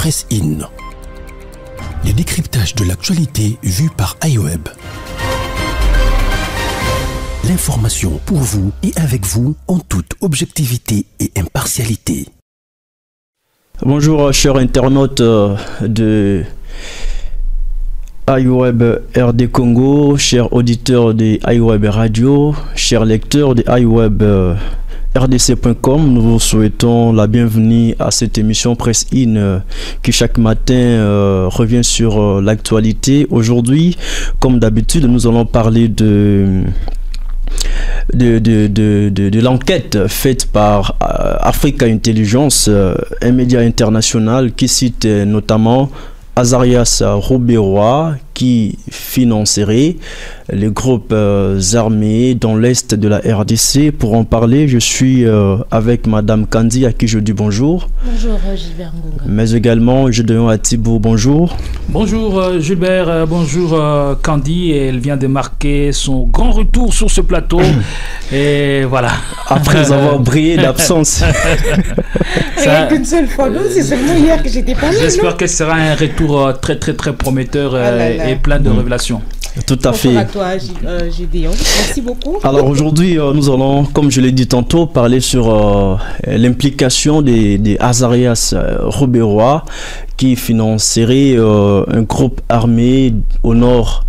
Press In. Le décryptage de l'actualité vu par iWeb. L'information pour vous et avec vous en toute objectivité et impartialité. Bonjour chers internautes de iWeb RD Congo, chers auditeurs de iWeb Radio, chers lecteurs de iWeb rdc.com. Nous vous souhaitons la bienvenue à cette émission Press In qui chaque matin revient sur l'actualité. Aujourd'hui, comme d'habitude, nous allons parler de l'enquête faite par Africa Intelligence, un média international qui cite notamment Azarias Rouberois qui financerait les groupes armés dans l'est de la RDC. Pour en parler, je suis avec Madame Kandi à qui je dis bonjour. Bonjour Gilbert Ngonga. Mais également Gédéon Atibou, bonjour. Bonjour Gilbert, bonjour Kandi. Elle vient de marquer son grand retour sur ce plateau. Et voilà. Après avoir brillé d'absence. Ça qu'une seule fois, non, c'est seulement hier que j'étais pas là. J'espère que ce sera un retour très prometteur et plein de révélations. Tout à fait. Bonjour à toi Gédéon. Merci beaucoup. Alors aujourd'hui, nous allons, comme je l'ai dit tantôt, parler sur l'implication des Azarias Rouberois qui financerait un groupe armé au nord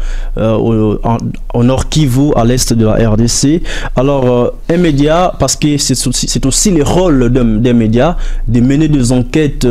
Kivu, à l'est de la RDC. Alors, un média, parce que c'est aussi le rôle des médias de mener des enquêtes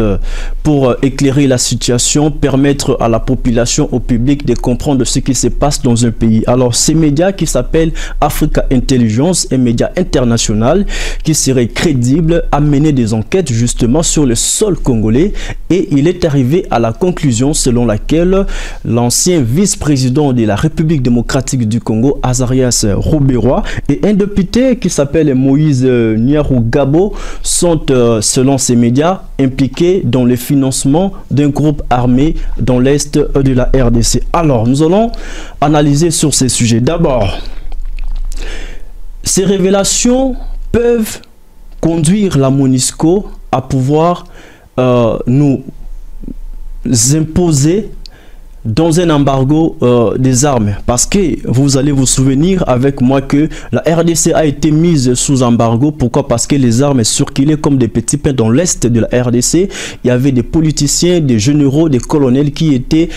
pour éclairer la situation, permettre à la population, au public de comprendre ce qui se passe dans un pays. Alors, ces médias qui s'appellent Africa Intelligence, un média international qui serait crédible à mener des enquêtes justement sur le sol congolais, et il est arrivé à la conclusion selon laquelle l'ancien vice-président de la République démocratique du Congo, Azarias Rouberois, et un député qui s'appelle Moïse Nyarugabo sont, selon ces médias, impliqués dans le financement d'un groupe armé dans l'est de la RDC. Alors, nous allons analyser sur ces sujets. D'abord, ces révélations peuvent conduire la MONUSCO à pouvoir nous imposer dans un embargo des armes, parce que vous allez vous souvenir avec moi que la RDC a été mise sous embargo. Pourquoi? Parce que les armes circulaient comme des petits pains dans l'est de la RDC. Il y avait des politiciens, des généraux, des colonels qui étaient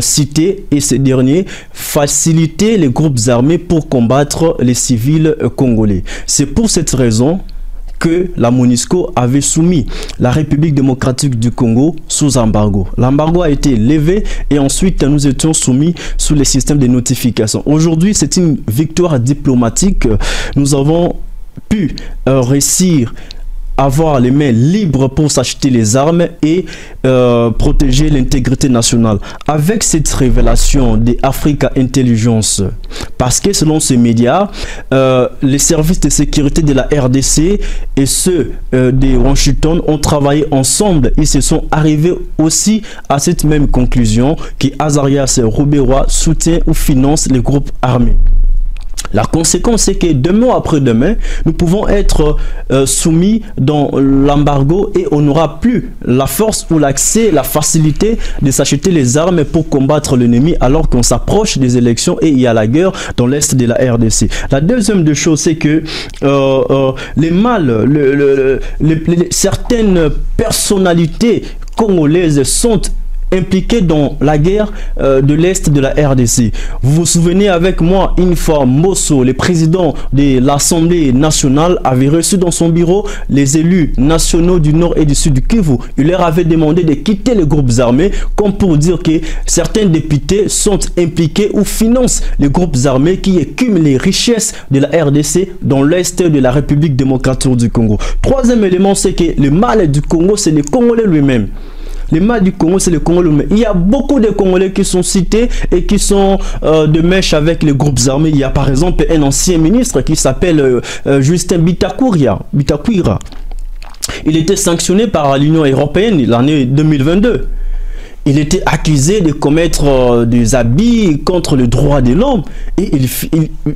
cités, et ces derniers facilitaient les groupes armés pour combattre les civils congolais. C'est pour cette raison que la MONUSCO avait soumis la République démocratique du Congo sous embargo. L'embargo a été levé et ensuite nous étions soumis sous les systèmes de notification. Aujourd'hui, c'est une victoire diplomatique. Nous avons pu réussir avoir les mains libres pour s'acheter les armes et protéger l'intégrité nationale. Avec cette révélation des Africa Intelligence, parce que selon ces médias, les services de sécurité de la RDC et ceux de Washington ont travaillé ensemble. Ils se sont arrivés aussi à cette même conclusion, que Azarias Rouberois soutient ou finance les groupes armés. La conséquence, c'est que demain ou après-demain, nous pouvons être soumis dans l'embargo et on n'aura plus la force ou l'accès, la facilité de s'acheter les armes pour combattre l'ennemi, alors qu'on s'approche des élections et il y a la guerre dans l'est de la RDC. La deuxième des choses, c'est que certaines personnalités congolaises sont impliqués dans la guerre de l'Est de la RDC. Vous vous souvenez avec moi, une fois Mosso, le président de l'Assemblée nationale, avait reçu dans son bureau les élus nationaux du Nord et du Sud du Kivu. Il leur avait demandé de quitter les groupes armés, comme pour dire que certains députés sont impliqués ou financent les groupes armés qui écument les richesses de la RDC dans l'Est de la République démocratique du Congo. Troisième élément, c'est que le mal du Congo, c'est le Congolais lui-même. Le mal du Congo, c'est le Congolais. Il y a beaucoup de Congolais qui sont cités et qui sont de mèche avec les groupes armés. Il y a par exemple un ancien ministre qui s'appelle Justin Bitakwira. Il était sanctionné par l'Union européenne l'année 2022. il était accusé de commettre des abus contre les droits de l'homme et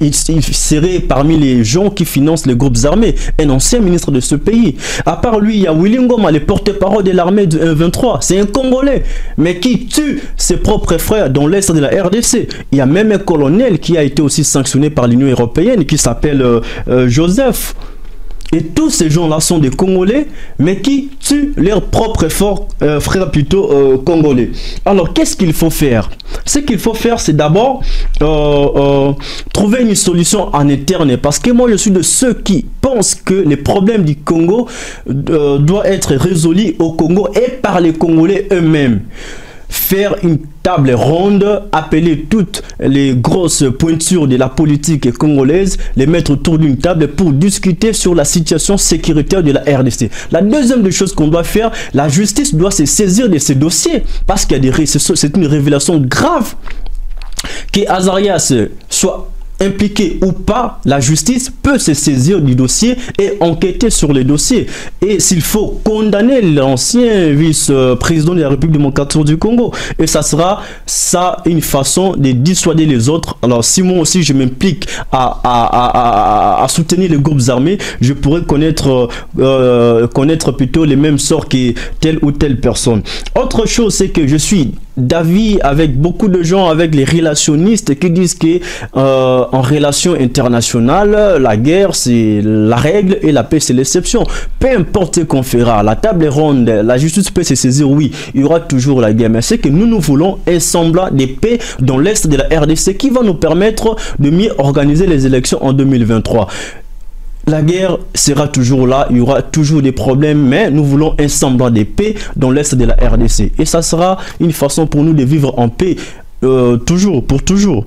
il serait parmi les gens qui financent les groupes armés, un ancien ministre de ce pays. À part lui, il y a Willy Ngoma, le porte-parole de l'armée du M23. C'est un Congolais, mais qui tue ses propres frères dans l'est de la RDC. Il y a même un colonel qui a été aussi sanctionné par l'Union européenne qui s'appelle Joseph. Et tous ces gens-là sont des Congolais, mais qui tuent leurs propres frères plutôt congolais. Alors, qu'est-ce qu'il faut faire? Ce qu'il faut faire, c'est d'abord trouver une solution en interne. Parce que moi, je suis de ceux qui pensent que les problèmes du Congo doivent être résolus au Congo et par les Congolais eux-mêmes. Faire une table ronde, appeler toutes les grosses pointures de la politique congolaise, les mettre autour d'une table pour discuter sur la situation sécuritaire de la RDC. La deuxième des choses qu'on doit faire, la justice doit se saisir de ces dossiers parce qu'il y a c'est une révélation grave que Azarias soit impliqué ou pas, la justice peut se saisir du dossier et enquêter sur les dossiers. Et s'il faut condamner l'ancien vice-président de la République démocratique du Congo, et ça sera ça une façon de dissuader les autres. Alors si moi aussi je m'implique à soutenir les groupes armés, je pourrais connaître plutôt les mêmes sorts que telle ou telle personne. Autre chose, c'est que je suis d'avis avec beaucoup de gens, avec les relationnistes qui disent que en relation internationale, la guerre c'est la règle et la paix c'est l'exception. Peu importe ce qu'on fera, la table est ronde, la justice peut se saisir, oui, il y aura toujours la guerre. Mais c'est que nous voulons un semblant de paix dans l'est de la RDC qui va nous permettre de mieux organiser les élections en 2023. La guerre sera toujours là, il y aura toujours des problèmes, mais nous voulons un semblant de paix dans l'est de la RDC. Et ça sera une façon pour nous de vivre en paix toujours, pour toujours.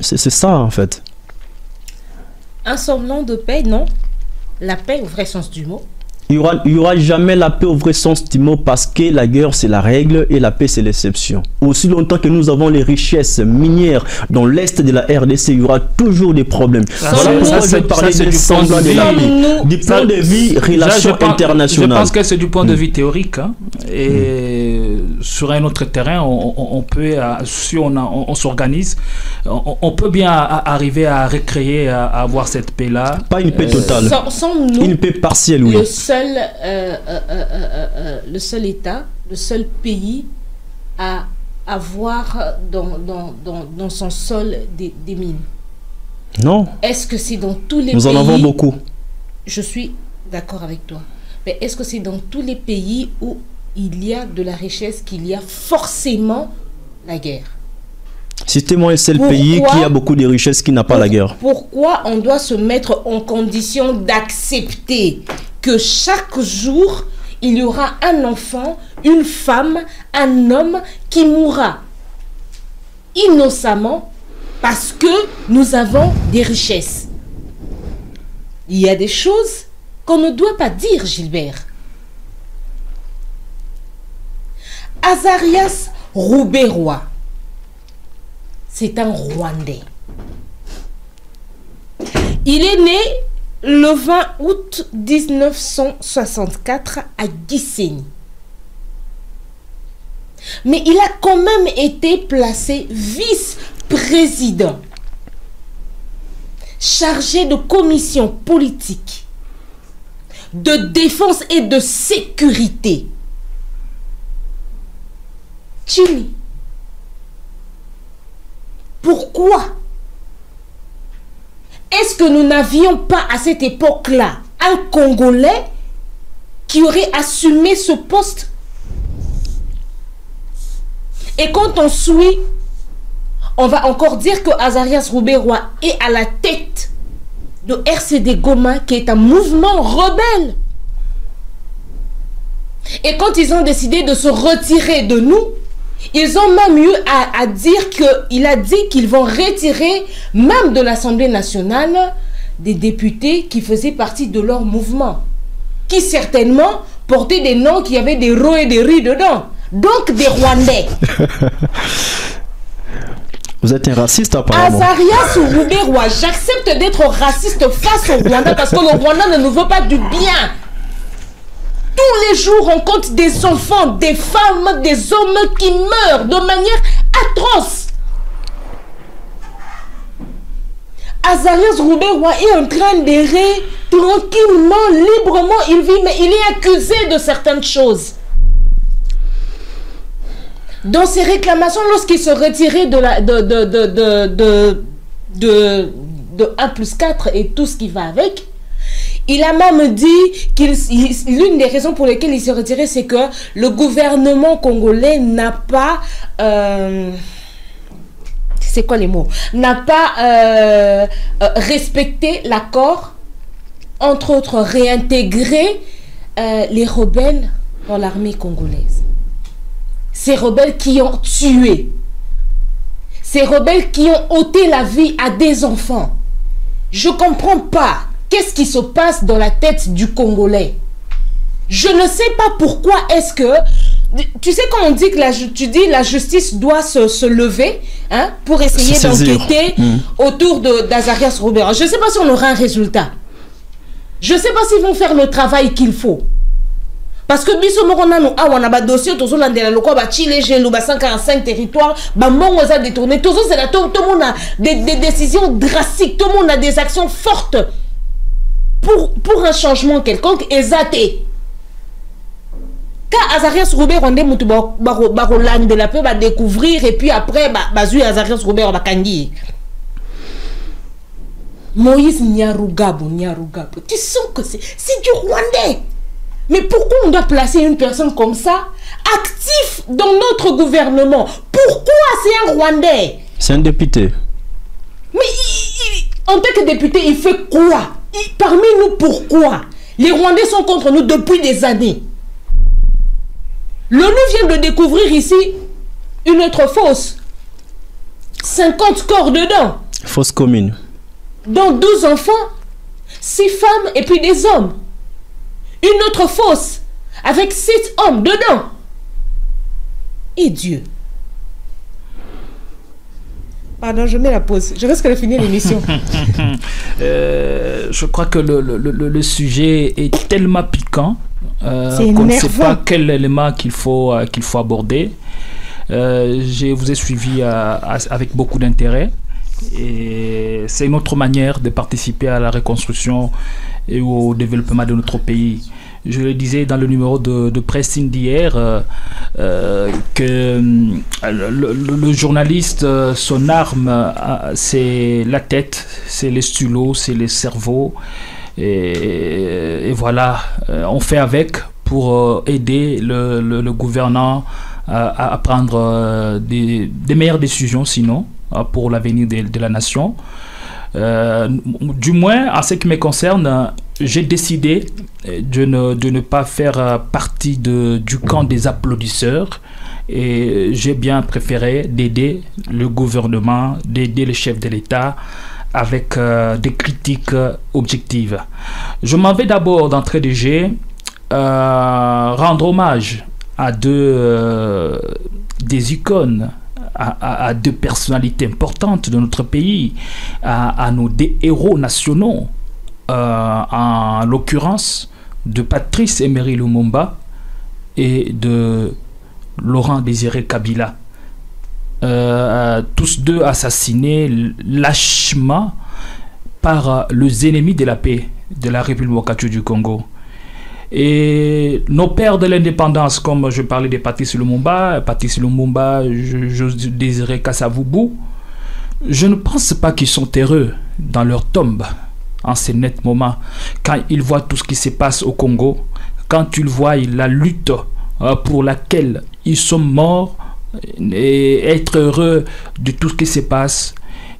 C'est ça en fait. Un semblant de paix, non. La paix au vrai sens du mot. Il y aura jamais la paix au vrai sens du mot parce que la guerre c'est la règle et la paix c'est l'exception. Aussi longtemps que nous avons les richesses minières dans l'est de la RDC, il y aura toujours des problèmes. Voilà pourquoi je parlais du semblant du plan de vie, relations internationales. Je pense que c'est du point de vue théorique. Hein, et sur un autre terrain, on peut, si on s'organise, on peut bien arriver à recréer, à avoir cette paix-là. Pas une paix totale. Une paix partielle, oui. Le seul État, le seul pays à avoir dans son sol des mines. Non. Est-ce que c'est dans tous les pays? Nous en avons beaucoup. Je suis d'accord avec toi. Mais est-ce que c'est dans tous les pays où il y a de la richesse qu'il y a forcément la guerre? Citez-moi un seul pays qui a beaucoup de richesses qui n'a pas la guerre. Pourquoi on doit se mettre en condition d'accepter que chaque jour, il y aura un enfant, une femme, un homme qui mourra innocemment parce que nous avons des richesses? Il y a des choses qu'on ne doit pas dire, Gilbert. Azarias Rouberois, c'est un Rwandais. Il est né le 20 août 1964 à Gisenyi. Mais il a quand même été placé vice-président, chargé de commission politique, de défense et de sécurité. Chili. Pourquoi est-ce que nous n'avions pas à cette époque-là un Congolais qui aurait assumé ce poste? Et quand on suit, on va encore dire que Azarias Rouberois est à la tête de RCD Goma, qui est un mouvement rebelle. Et quand ils ont décidé de se retirer de nous, ils ont même eu à dire qu'il a dit qu'ils vont retirer même de l'Assemblée nationale des députés qui faisaient partie de leur mouvement, qui certainement portaient des noms qui avaient des ro et des ri dedans, donc des Rwandais. Vous êtes un raciste apparemment. Azarias Rouberois, j'accepte d'être raciste face au Rwanda parce que le Rwanda ne nous veut pas du bien. Tous les jours, on compte des enfants, des femmes, des hommes qui meurent de manière atroce. Azarias Rouberoua est en train d'errer tranquillement, librement. Il vit, mais il est accusé de certaines choses. Dans ses réclamations, lorsqu'il se retirait de 1+4 et tout ce qui va avec, il a même dit l'une des raisons pour lesquelles il s'est retiré, c'est que le gouvernement congolais n'a pas... c'est quoi les mots? N'a pas respecté l'accord, entre autres réintégrer les rebelles dans l'armée congolaise. Ces rebelles qui ont tué, ces rebelles qui ont ôté la vie à des enfants. Je ne comprends pas. Qu'est-ce qui se passe dans la tête du Congolais? Je ne sais pas pourquoi est-ce que... Tu sais quand on dit que la justice doit se lever, hein, pour essayer d'enquêter autour d'Azarias Rouberoua. Je ne sais pas si on aura un résultat. Je ne sais pas s'ils vont faire le travail qu'il faut. Parce que biso moronano on a un dossier tout la de loko ba chile gelo ba 145 territoires ba mongo za détourné tout c'est là tout le monde a des décisions drastiques, tout le monde a des actions fortes pour un changement quelconque exaté. Quand Azarias Rouberoua on mutu ba Roland de la paix va découvrir et puis après ba zu Azarias Rouberoua ba kangi Moïse Nyarugabo. Tu sens que c'est du Rwandais. Mais pourquoi on doit placer une personne comme ça, actif dans notre gouvernement? Pourquoi c'est un Rwandais? C'est un député. Mais en tant que député, il fait quoi? Parmi nous, pourquoi? Les Rwandais sont contre nous depuis des années. L'ONU vient de découvrir ici une autre fosse. 50 corps dedans. Fosse commune. Dont 12 enfants, 6 femmes et puis des hommes. Une autre fosse avec 6 hommes dedans. Et Dieu. Pardon, je mets la pause. Je risque de finir l'émission. Je crois que le sujet est tellement piquant qu'on ne sait pas quel élément qu'il faut aborder. Je vous ai suivi avec beaucoup d'intérêt. Et c'est une autre manière de participer à la reconstruction et au développement de notre pays. Je le disais dans le numéro de presse d'hier que le journaliste, son arme, c'est la tête, c'est les stylos, c'est les cerveaux. Et voilà, on fait avec pour aider le gouvernant à prendre des meilleures décisions sinon pour l'avenir de la nation. Du moins, en ce qui me concerne, j'ai décidé de ne pas faire partie du camp des applaudisseurs et j'ai bien préféré d'aider le gouvernement, d'aider le chef de l'État avec des critiques objectives. Je m'en vais d'abord d'entrée de jeu rendre hommage à des icônes, à deux personnalités importantes de notre pays, à nos héros nationaux, en l'occurrence de Patrice Emery Lumumba et de Laurent Désiré Kabila. Tous deux assassinés lâchement par les ennemis de la paix de la République démocratique du Congo. Et nos pères de l'indépendance, comme je parlais de Patrice Lumumba, je désirais Kassavubu, je ne pense pas qu'ils sont heureux dans leur tombe en ces nets moments, quand ils voient tout ce qui se passe au Congo, quand ils voient la lutte pour laquelle ils sont morts, et être heureux de tout ce qui se passe.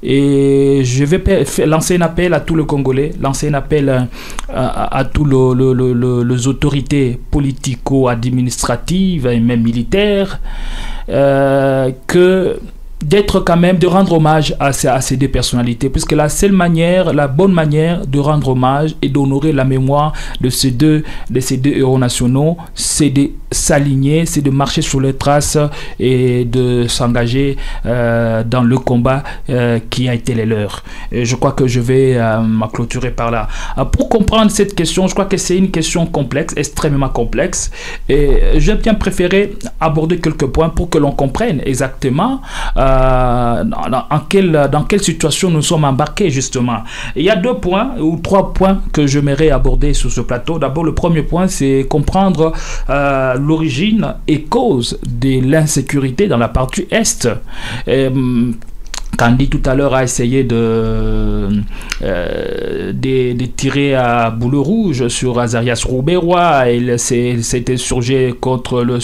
Et je vais lancer un appel à tous les Congolais, lancer un appel à tous les autorités politico-administratives et même militaires, que d'être quand même, de rendre hommage à ces deux personnalités, puisque la seule manière, la bonne manière de rendre hommage et d'honorer la mémoire de ces deux héros nationaux, c'est de s'aligner, c'est de marcher sur les traces et de s'engager dans le combat qui a été les leurs. Et je crois que je vais m'acclôturer par là. Pour comprendre cette question, je crois que c'est une question complexe, extrêmement complexe, et j'ai bien préféré aborder quelques points pour que l'on comprenne exactement dans quelle situation nous sommes embarqués justement. Il y a 2 points ou 3 points que j'aimerais aborder sur ce plateau. D'abord, le premier point, c'est comprendre l'origine et cause de l'insécurité dans la partie Est. Kandi tout à l'heure a essayé de tirer à boule rouge sur Azarias Rouberois. Il s'est insurgé contre le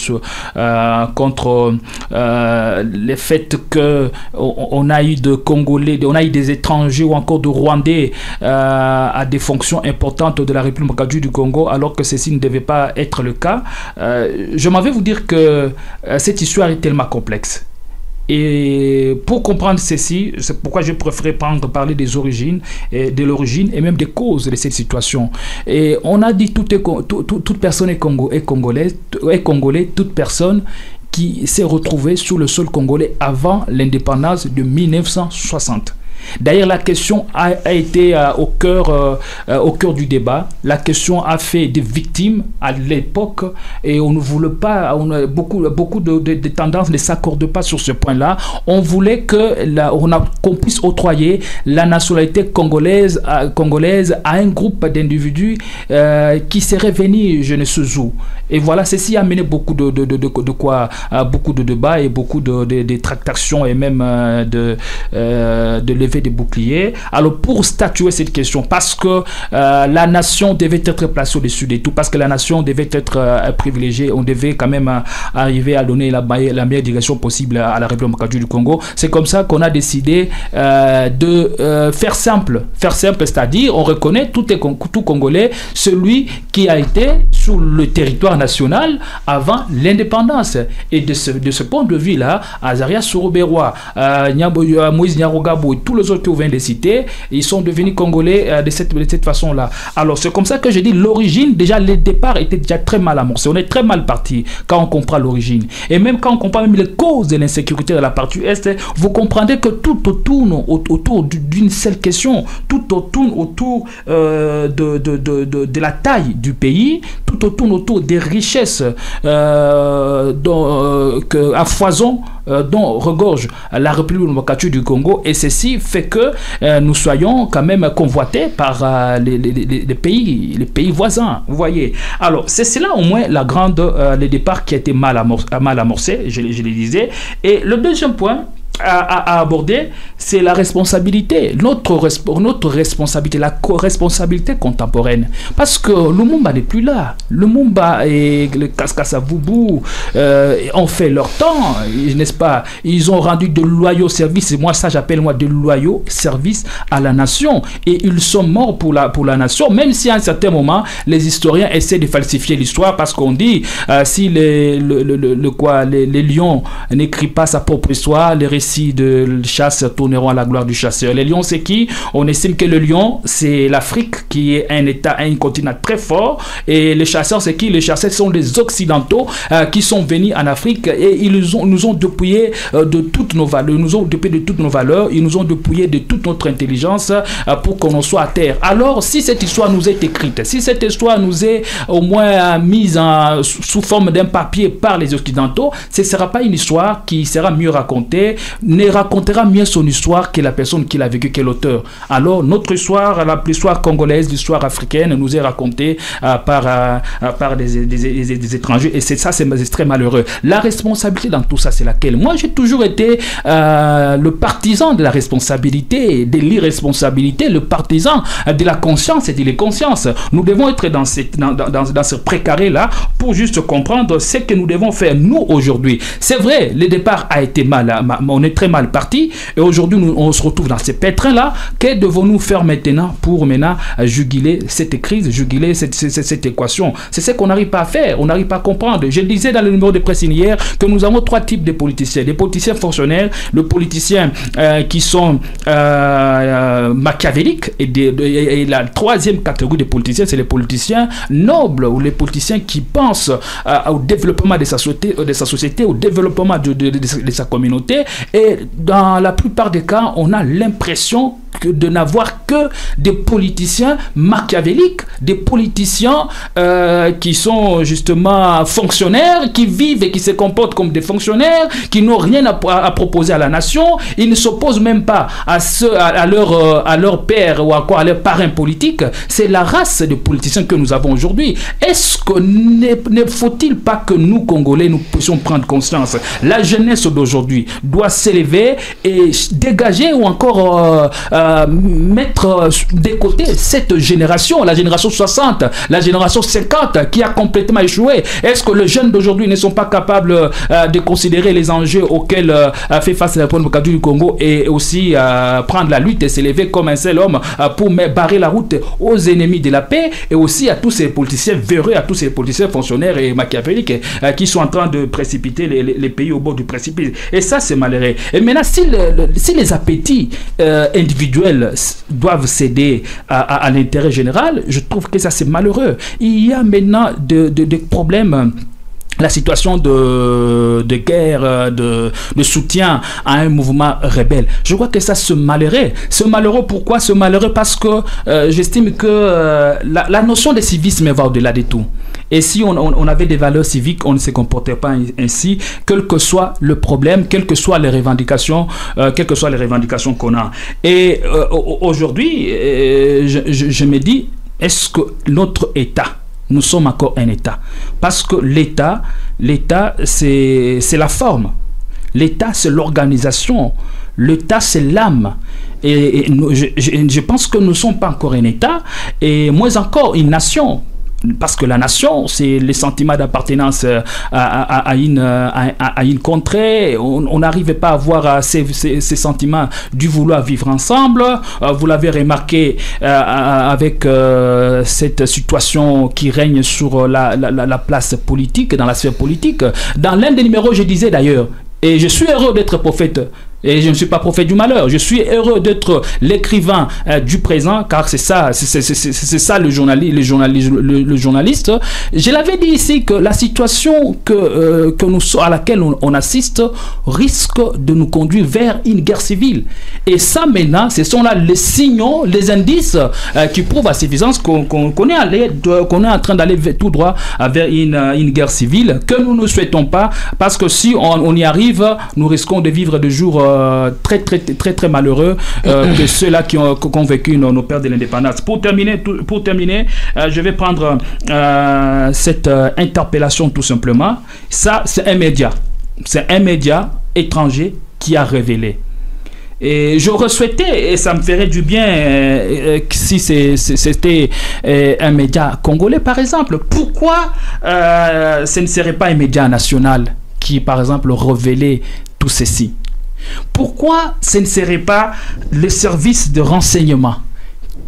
fait que on a eu de Congolais, on a eu des étrangers ou encore de Rwandais à des fonctions importantes de la République du Congo, alors que ceci ne devait pas être le cas. Je m'en vais vous dire que cette histoire est tellement complexe. Et pour comprendre ceci, c'est pourquoi je préférais parler des origines, de l'origine et même des causes de cette situation. Et on a dit toute personne est congolais, toute personne qui s'est retrouvée sur le sol congolais avant l'indépendance de 1960. D'ailleurs, la question a été au cœur du débat. La question a fait des victimes à l'époque et on ne voulait pas, beaucoup de tendances ne s'accordent pas sur ce point-là. On voulait qu'on puisse octroyer la nationalité congolaise à un groupe d'individus qui serait venu je ne sais où. Et voilà, ceci a mené beaucoup de débats et beaucoup de tractations et même de lever des boucliers. Alors pour statuer cette question, parce que la nation devait être placée au-dessus de tout, parce que la nation devait être privilégiée, on devait quand même arriver à donner la meilleure direction possible à la République du Congo. C'est comme ça qu'on a décidé de faire simple, c'est-à-dire on reconnaît tout Congolais, celui qui a été sur le territoire national avant l'indépendance. Et de ce point de vue-là, Azarias Rouberois, Moïse Nyarugabo et tous les autres que vous venez de citer, ils sont devenus congolais de cette façon-là. Alors c'est comme ça que j'ai dit l'origine, déjà le départ était déjà très mal amorcé. On est très mal parti quand on comprend l'origine. Et même quand on comprend même les causes de l'insécurité de la partie Est, vous comprendrez que tout tourne autour d'une seule question, tout tourne autour de la taille du pays, tout tourne autour des richesses à foison dont regorge la République démocratique du Congo, et ceci fait que nous soyons quand même convoités par les pays voisins, vous voyez. Alors c'est cela au moins le départ qui a été mal amorcé, je le disais. Et le deuxième point à aborder, c'est la responsabilité, notre responsabilité, la responsabilité contemporaine, parce que Lumumba n'est plus là. Lumumba et le Kaskasa-Boubou ont fait leur temps, n'est-ce pas? Ils ont rendu de loyaux services, et moi ça j'appelle de loyaux services à la nation, et ils sont morts pour la nation, même si à un certain moment les historiens essaient de falsifier l'histoire, parce qu'on dit si les lions n'écrivent pas sa propre histoire, les récits de chasse tourneront à la gloire du chasseur. Les lions, c'est qui? On estime que le lion, c'est l'Afrique, qui est un continent très fort, et les chasseurs, c'est qui? Les chasseurs sont des Occidentaux qui sont venus en Afrique, et ils nous ont dépouillé de toutes nos valeurs, ils nous ont dépouillé de toute notre intelligence pour qu'on en soit à terre. Alors, si cette histoire nous est écrite, si cette histoire nous est au moins mise sous forme d'un papier par les Occidentaux, ce ne sera pas une histoire qui sera mieux racontée, ne racontera mieux son histoire que la personne qui l'a vécu, que l'auteur. Alors notre histoire, l'histoire congolaise, l'histoire africaine nous est racontée par des étrangers, et c'est très malheureux. La responsabilité dans tout ça, c'est laquelle? Moi j'ai toujours été le partisan de la responsabilité, de l'irresponsabilité, le partisan de la conscience et de l'inconscience. Nous devons être dans ce précaré là pour juste comprendre ce que nous devons faire nous aujourd'hui. C'est vrai, Mais le départ a été on est très mal parti. Et aujourd'hui, on se retrouve dans ces pétrins-là. Que devons-nous faire maintenant pour juguler cette crise, juguler cette équation? C'est ce qu'on n'arrive pas à faire. On n'arrive pas à comprendre. Je disais dans le numéro de presse hier que nous avons 3 types de politiciens. Des politiciens fonctionnaires, le politicien qui sont machiavéliques, et la 3e catégorie de politiciens, c'est les politiciens nobles, ou les politiciens qui pensent au développement de sa société, au développement de sa communauté. Et dans la plupart des cas, on a l'impression de n'avoir que des politiciens machiavéliques, des politiciens qui sont justement fonctionnaires, qui vivent et qui se comportent comme des fonctionnaires, qui n'ont rien à proposer à la nation. Ils ne s'opposent même pas à leur père ou à leur parrain politique. C'est la race de politiciens que nous avons aujourd'hui. Est-ce que ne faut-il pas que nous, Congolais, nous puissions prendre conscience? La jeunesse d'aujourd'hui doit s'élever et dégager ou encore mettre de côté cette génération, la génération 60, la génération 50 qui a complètement échoué. Est-ce que les jeunes d'aujourd'hui ne sont pas capables de considérer les enjeux auxquels fait face la République du Congo et aussi prendre la lutte et s'élever comme un seul homme pour barrer la route aux ennemis de la paix, et aussi à tous ces politiciens véreux, à tous ces politiciens fonctionnaires et machiavéliques qui sont en train de précipiter les pays au bord du précipice? Et ça, c'est malheureux. Et maintenant, si les appétits individuels doivent céder à l'intérêt général, je trouve que ça, c'est malheureux. Il y a maintenant des problèmes. La situation de guerre, de soutien à un mouvement rebelle. Je crois que ça, c'est malheureux. C'est malheureux, pourquoi? C'est malheureux parce que j'estime que la notion de civisme va au-delà de tout. Et si on avait des valeurs civiques, on ne se comportait pas ainsi, quel que soit le problème, quelles que soient les revendications qu'on a. Et aujourd'hui, je me dis, est-ce que notre État, nous sommes encore un État? Parce que l'État, c'est la forme. L'État, c'est l'organisation. L'État, c'est l'âme. Et je pense que nous ne sommes pas encore un État, et moins encore une nation. Parce que la nation, c'est le sentiment d'appartenance à une contrée. On n'arrive pas à avoir ces sentiments du vouloir vivre ensemble. Vous l'avez remarqué avec cette situation qui règne sur la place politique, dans la sphère politique. Dans l'un des numéros, je disais d'ailleurs, et je suis heureux d'être prophète. Et je ne suis pas prophète du malheur. Je suis heureux d'être l'écrivain du présent, car c'est ça le journaliste. Je l'avais dit ici que la situation à laquelle on assiste risque de nous conduire vers une guerre civile. Et ça, maintenant, ce sont là les signaux, les indices qui prouvent à suffisance qu'on est en train d'aller tout droit vers une guerre civile que nous ne souhaitons pas, parce que si on y arrive, nous risquons de vivre des jours très malheureux que ceux-là qui ont vécu nos pères de l'indépendance. Pour terminer, je vais prendre cette interpellation tout simplement. Ça, c'est un média étranger qui a révélé. Et j'aurais souhaité, et ça me ferait du bien si c'était un média congolais par exemple. Pourquoi ce ne serait pas un média national qui par exemple révélait tout ceci? Pourquoi ce ne serait pas le service de renseignement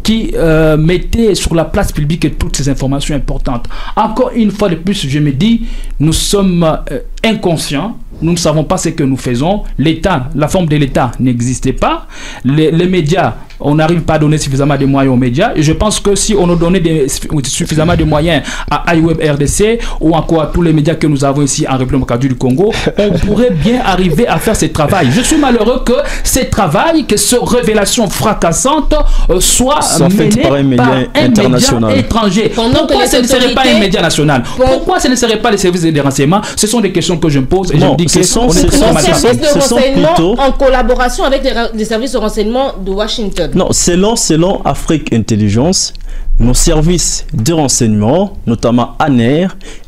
qui mettait sur la place publique toutes ces informations importantes? Encore une fois de plus, je me dis, nous sommes inconscients. Nous ne savons pas ce que nous faisons. L'État, la forme de l'État n'existait pas. Les médias, on n'arrive pas à donner suffisamment de moyens aux médias. Et je pense que si on nous donnait suffisamment de moyens à iWeb RDC ou encore à tous les médias que nous avons ici en République du Congo, on pourrait bien arriver à faire ce travail. Je suis malheureux que ce travail, que ces révélations fracassantes soient menées par un média étranger. Pourquoi ce ne serait pas un média national? Pourquoi ce ne serait pas les services de renseignement? Ce sont des questions que je me pose et je me dis que services de renseignement en collaboration avec les services de renseignement de Washington. Non, selon Afrique Intelligence, nos services de renseignement, notamment ANER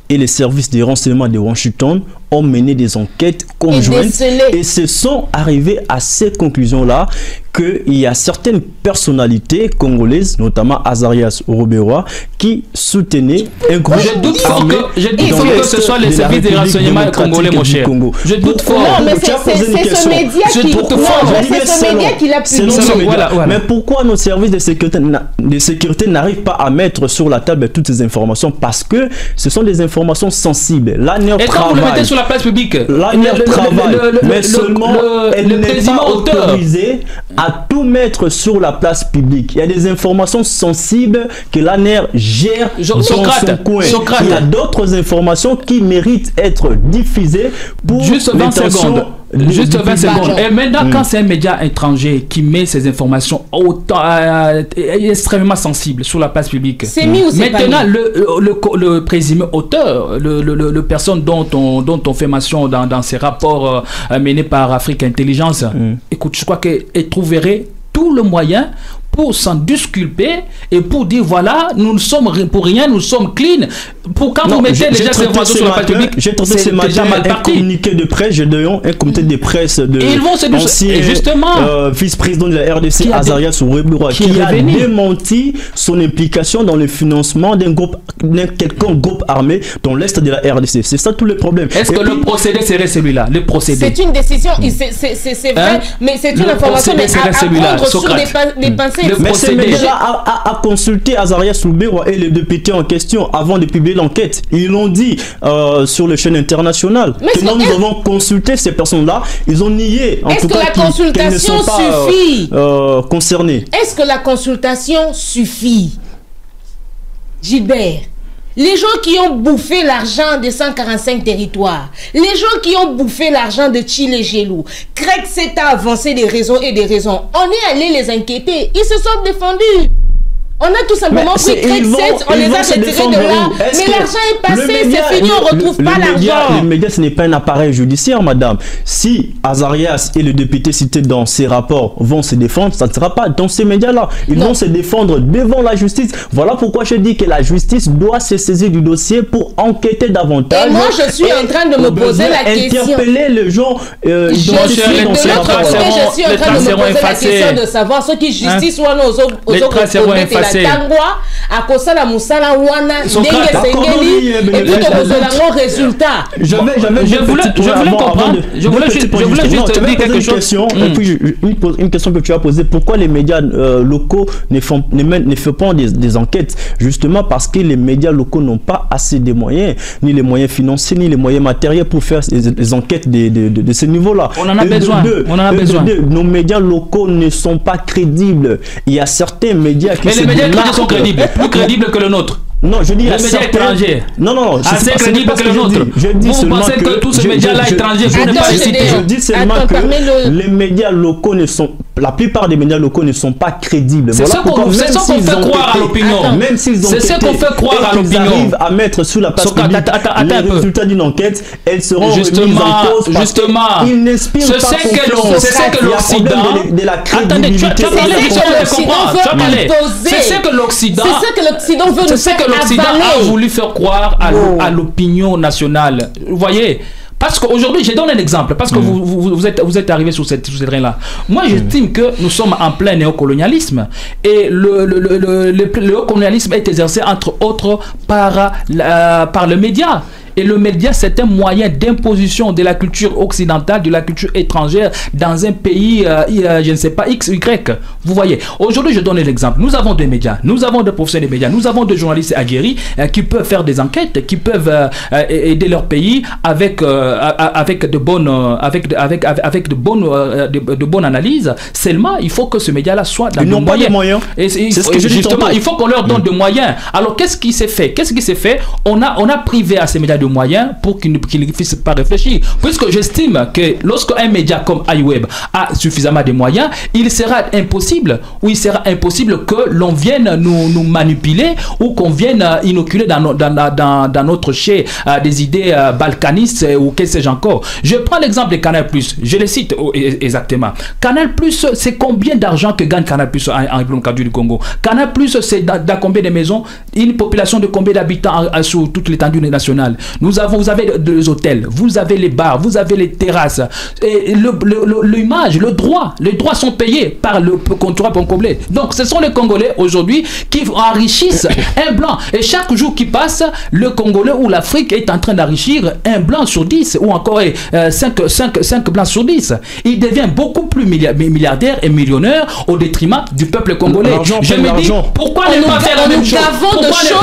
et les services de renseignement de Washington, ont mené des enquêtes conjointes et se sont arrivés à ces conclusions-là qu'il y a certaines personnalités congolaises, notamment Azarias Robérois, qui soutenaient un groupe armé. Je doute fort que ce soit les services de renseignement congolais, mon cher. Je doute fort. Non, mais c'est ce média qui l'a publié. Mais pourquoi nos services de sécurité n'arrivent pas à mettre sur la table toutes ces informations? Parce que ce sont des informations sensibles. L'ANER travaille. Et quand vous le mettez sur la place publique, l'ANER travaille, mais seulement elle n'est pas autorisée à tout mettre sur la place publique. Il y a des informations sensibles que l'ANER gère dans son coin. Il y a d'autres informations qui méritent d'être diffusées pour juste 20 secondes. Juste 20 secondes. Et maintenant, quand c'est un média étranger qui met ces informations extrêmement sensibles sur la place publique, maintenant le présumé auteur, le personne dont on fait mention dans ces rapports menés par Afrique Intelligence, écoute, je crois qu'elle trouverait tout le moyen pour s'en disculper et pour dire voilà, nous ne sommes pour rien, nous sommes clean. Pour quand vous mettez déjà ces informations sur la place publique, j'ai traité ce matin un communiqué de presse, j'ai donné un comité de presse de l'ancien vice-président de la RDC, Azarias Ouébouroua, qui a démenti son implication dans le financement d'un quelconque groupe armé dans l'est de la RDC. C'est ça tout le problème. Est-ce que le procédé serait celui-là? Le procédé. C'est une décision, c'est vrai, mais c'est une information à prendre sur des pensées. Mais c'est déjà à consulter Azarias Ouébouroua et les députés en question avant de publier l'enquête. Ils l'ont dit sur les chaînes internationales que nous avons consulté ces personnes-là. Ils ont nié en tout cas qu'elles ne sont pas concernées. Est-ce que la consultation suffit, Gilbert? Les gens qui ont bouffé l'argent des 145 territoires, les gens qui ont bouffé l'argent de Chile Gelou, Craig s'est avancé des raisons et des raisons. On est allé les inquiéter. Ils se sont défendus. On a tout simplement pris Craig 7, on les a retirés de là. Mais l'argent est passé, c'est fini, on ne retrouve pas l'argent. Le média, ce n'est pas un appareil judiciaire, madame. Si Azarias et le député cité dans ces rapports vont se défendre, ça ne sera pas dans ces médias-là. Ils vont se défendre devant la justice. Voilà pourquoi je dis que la justice doit se saisir du dossier pour enquêter davantage. Et moi, je suis en train de me poser la question. Interpeller les gens identifiés dans ces rapports. Je suis en train de me poser la question de savoir ce qui justice ou aux autres. Tangwa akosa la musala wana ndenge sengeli et puis to résultat. Je voulais comprendre. Je voulais juste dire quelque chose. Et puis une question que tu as posée, pourquoi les médias locaux ne font pas des enquêtes? Justement parce que les médias locaux n'ont pas assez de moyens, ni les moyens financiers, ni les moyens matériels pour faire des enquêtes de ce niveau-là. On en a besoin. Nos médias locaux ne sont pas crédibles. Il y a certains médias qui sont crédibles, plus crédibles que le nôtre. Non, je dis les médias étrangers. Non, assez crédible que le nôtre. Vous pensez que tous ces médias-là étrangers sont pas cités? Je dis seulement que les médias locaux ne sont, la plupart des médias locaux ne sont pas crédibles. C'est ça qu'on fait croire à l'opinion. Même s'ils ont, c'est ce qu'on fait croire à l'opinion. Arrivent à mettre sous la place publique les résultats d'une enquête, elles seront remises en cause. Justement, ils n'inspirent pas confiance. C'est ce que l'Occident. De la crédibilité. Attendez, tu as parlé de comprendre. C'est ce que l'Occident. C'est ce que l'Occident veut nous faire. L'Occident a voulu faire croire à l'opinion nationale. Vous voyez, parce qu'aujourd'hui, je donne un exemple, parce que vous êtes arrivé sur ce terrain-là. Moi, j'estime que nous sommes en plein néocolonialisme et le néocolonialisme est exercé entre autres par le média. Et le média, c'est un moyen d'imposition de la culture occidentale, de la culture étrangère dans un pays, je ne sais pas, X, Y. Vous voyez, aujourd'hui, je donne l'exemple. Nous avons des médias, nous avons des professionnels des médias, nous avons des journalistes aguerris qui peuvent faire des enquêtes, qui peuvent aider leur pays avec de bonnes analyses. Seulement, il faut que ce média-là soit dans les moyens. Justement, il faut qu'on leur donne des moyens. Alors, qu'est-ce qui s'est fait? On a privé à ces médias de moyens pour qu'ils ne puissent pas réfléchir. Puisque j'estime que lorsqu'un média comme iWeb a suffisamment de moyens, il sera impossible que l'on vienne nous manipuler ou qu'on vienne inoculer dans notre chai des idées balkanistes ou qu'est-ce que j'ai encore. Je prends l'exemple de Canal+, je le cite exactement. Canal+, c'est combien d'argent que gagne Canal+ en République du Congo? Canal+, c'est dans combien de maisons? Une population de combien d'habitants sur toute l'étendue nationale? vous avez des hôtels, vous avez les bars, vous avez les terrasses. Et l'image, les droits sont payés par le comptoir Congolais. Donc ce sont les Congolais aujourd'hui qui enrichissent un blanc. Et chaque jour qui passe, le Congolais ou l'Afrique est en train d'enrichir un blanc sur 10 ou encore 5 blancs sur 10. Il devient beaucoup plus milliardaire et millionnaire au détriment du peuple congolais. Je me dis, pourquoi ne pas faire la même chose? Pourquoi ne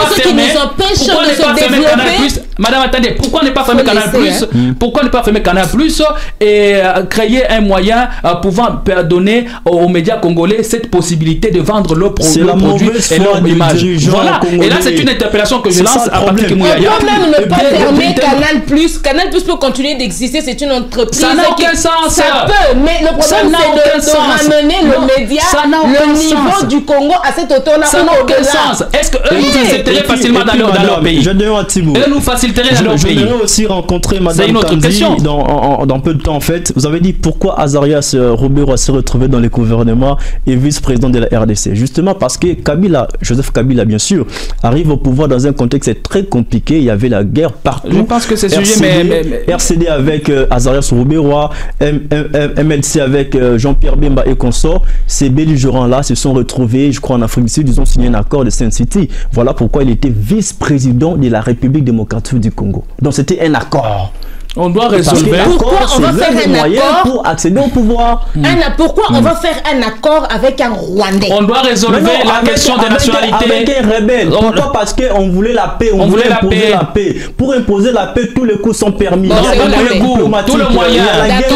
pas fermer Canal Plus? Madame, attendez, pourquoi ne pas fermer Canal Plus? Pourquoi ne pas fermer Canal Plus et créer un moyen pouvant donner aux médias congolais cette possibilité de vendre leurs produits et leurs images? Voilà. Et là, c'est une interpellation que je lance à Patrick Mouyaya. On peut même ne pas fermer Canal Plus. Canal Plus peut continuer d'exister. C'est une entreprise. Ça n'a aucun sens. Ça peut, mais le problème c'est de ramener le média, le niveau du Congo à cette hauteur-là. Ça n'a aucun sens. Est-ce qu'eux nous accepteraient facilement dans leur pays? Je donne un petit mot. Eux nous faciliteraient dans leur pays. Je voudrais aussi rencontrer Madame Kandi dans peu de temps en fait. Vous avez dit pourquoi Azarias Robero s'est retrouvé dans les gouvernements et vice-président de la RDC. Justement parce que Kabila, Joseph Kabila bien sûr, arrive au pouvoir dans un contexte très compliqué. Il y avait la guerre partout. Je pense que c'est sujet, mais RCD avec Azarias Robero, MLC avec Jean-Pierre Bemba et consorts. Ces belligérants-là se sont retrouvés, je crois, en Afrique du Sud. Ils ont signé un accord de Saint-City. Voilà pourquoi il était vice-président de la République démocratique du Congo. Donc c'était un accord. On doit résolver. Pourquoi on va faire un accord pour accéder au pouvoir? Pourquoi on va faire un accord avec un Rwandais? On doit résolver la question des nationalités. Avec un rebelle. Pourquoi? Parce qu'on voulait la paix. On voulait imposer la paix. Pour imposer la paix, tous les coups sont permis. Tout le moyen, il y a la guerre,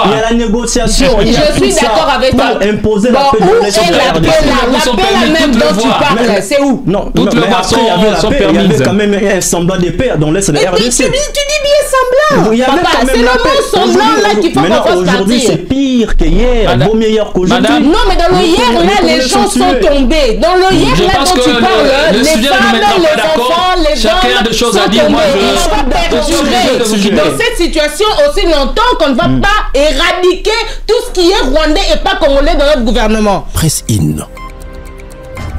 il y a la négociation. Je suis d'accord avec toi. Pour imposer la paix. Où est la paix même dont tu parles? C'est où? Non, toutes les voies sont permises. Il y avait quand même un semblant de paix dans l'Est de la RDC. Tu dis bien semblant. Papa, c'est le mot semblant là qui faut qu'on fasse aujourd'hui c'est pire qu'hier, vaut meilleur qu'aujourd'hui. Non mais dans le hier là les gens sont tombés. Dans le hier là dont tu parles, les femmes, les enfants, les gens sont tombés. Il faut pas perdurer dans cette situation aussi longtemps qu'on ne va pas éradiquer tout ce qui est rwandais et pas congolais dans notre gouvernement. Presse In.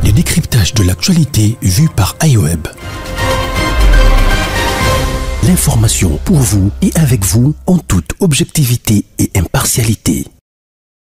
Le décryptage de l'actualité vu par iWeb. L'information pour vous et avec vous en toute objectivité et impartialité.